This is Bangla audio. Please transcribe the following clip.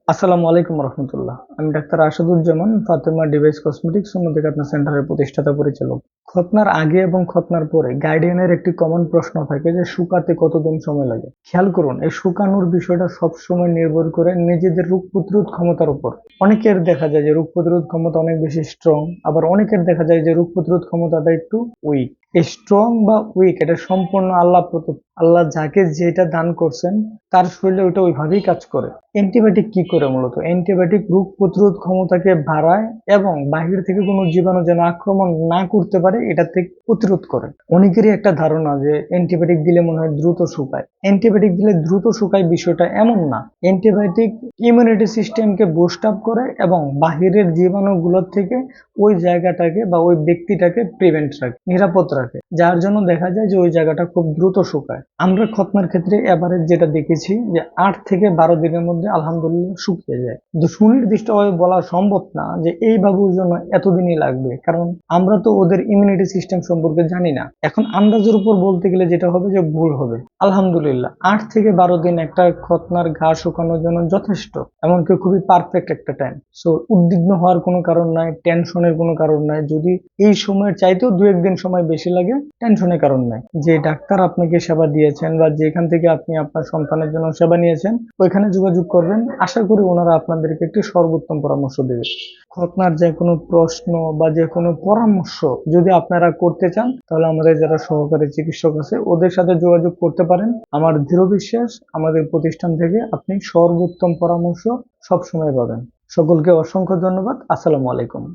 আসসালামু আলাইকুম রহমতুল্লাহ। আমি doctor Asaduzzaman, Fatema device cosmetics অন্যদিকে আপনার সেন্টারের প্রতিষ্ঠাতা পরিচালক। খতনার আগে এবং খতনার পরে গাইডিয়ানের একটি কমন প্রশ্ন থাকে যে শুকাতে কতদিন সময় লাগে। খেয়াল করুন, এই শুকানোর বিষয়টা সবসময় নির্ভর করে নিজেদের রোগ প্রতিরোধ ক্ষমতার উপর। অনেকের দেখা যায় যে রোগ প্রতিরোধ ক্ষমতা অনেক বেশি স্ট্রং, আবার অনেকের দেখা যায় যে রোগ প্রতিরোধ ক্ষমতাটা একটু উইক। এই স্ট্রং বা উইক এটা সম্পূর্ণ আল্লাহ প্রদত্ত। আল্লাহ যাকে যেটা দান করছেন তার শরীরে ওটা ওইভাবেই কাজ করে। অ্যান্টিবায়োটিক কি করে? মূলত অ্যান্টিবায়োটিক রোগ প্রতিরোধ ক্ষমতাকে বাড়ায় এবং বাহির থেকে কোনো জীবাণু যেন আক্রমণ না করতে পারে এটা থেকে প্রতিরোধ করে। অনেকেরই একটা ধারণা যে অ্যান্টিবায়োটিক দিলে মনে হয় দ্রুত শুকায়। অ্যান্টিবায়োটিক দিলে দ্রুত শুকায় বিষয়টা এমন না। অ্যান্টিবায়োটিক ইমিউনিটি সিস্টেমকে বুস্ট আপ করে এবং বাহিরের জীবাণুগুলোর থেকে ওই জায়গাটাকে বা ওই ব্যক্তিটাকে প্রিভেন্ট রাখে, নিরাপদ রাখে, যার জন্য দেখা যায় যে ওই জায়গাটা খুব দ্রুত শুকায়। আমরা খতনার ক্ষেত্রে এভারেজ যেটা দেখেছি যে 8 থেকে 12 দিনের মধ্যে আলহামদুলিল্লাহ শুকিয়ে যায়। কিন্তু সুনির্দিষ্টভাবে বলা সম্ভব না যে এই বাবুর জন্য এতদিনই লাগবে, কারণ আমরা তো ওদের ইমিউনিটি সিস্টেম সম্পর্কে জানি না। এখন আন্দাজের উপর বলতে গেলে যেটা হবে যে ভুল হবে। আলহামদুলিল্লাহ 8 থেকে 12 দিন একটা খতনার ঘা শুকানোর জন্য যথেষ্ট, এমনকি খুবই পারফেক্ট একটা টাইম। সো উদ্বিগ্ন হওয়ার কোনো কারণ নাই, টেনশনের কোনো কারণ নাই। যদি এই সময়ের চাইতেও 2-1 দিন সময় বেশি লাগে, টেনশনের কারণ নাই। যে ডাক্তার আপনাকে সেবা দিয়েছেন বা যেখান থেকে আপনি আপনার সন্তানের জন্য সেবা নিয়েছেন ওইখানে যোগাযোগ করবেন। আশা করি ওনারা আপনাদেরকে একটি সর্বোত্তম পরামর্শ দেবে। খতনার যে কোনো প্রশ্ন বা যে কোনো পরামর্শ যদি আপনারা করতে চান তাহলে আমাদের যারা সহকারী চিকিৎসক আছে ওদের সাথে যোগাযোগ করতে পারেন। আমার দৃঢ় বিশ্বাস আমাদের প্রতিষ্ঠান থেকে আপনি সর্বোত্তম পরামর্শ সবসময় পাবেন। সকলকে অসংখ্য ধন্যবাদ। আসসালামু আলাইকুম।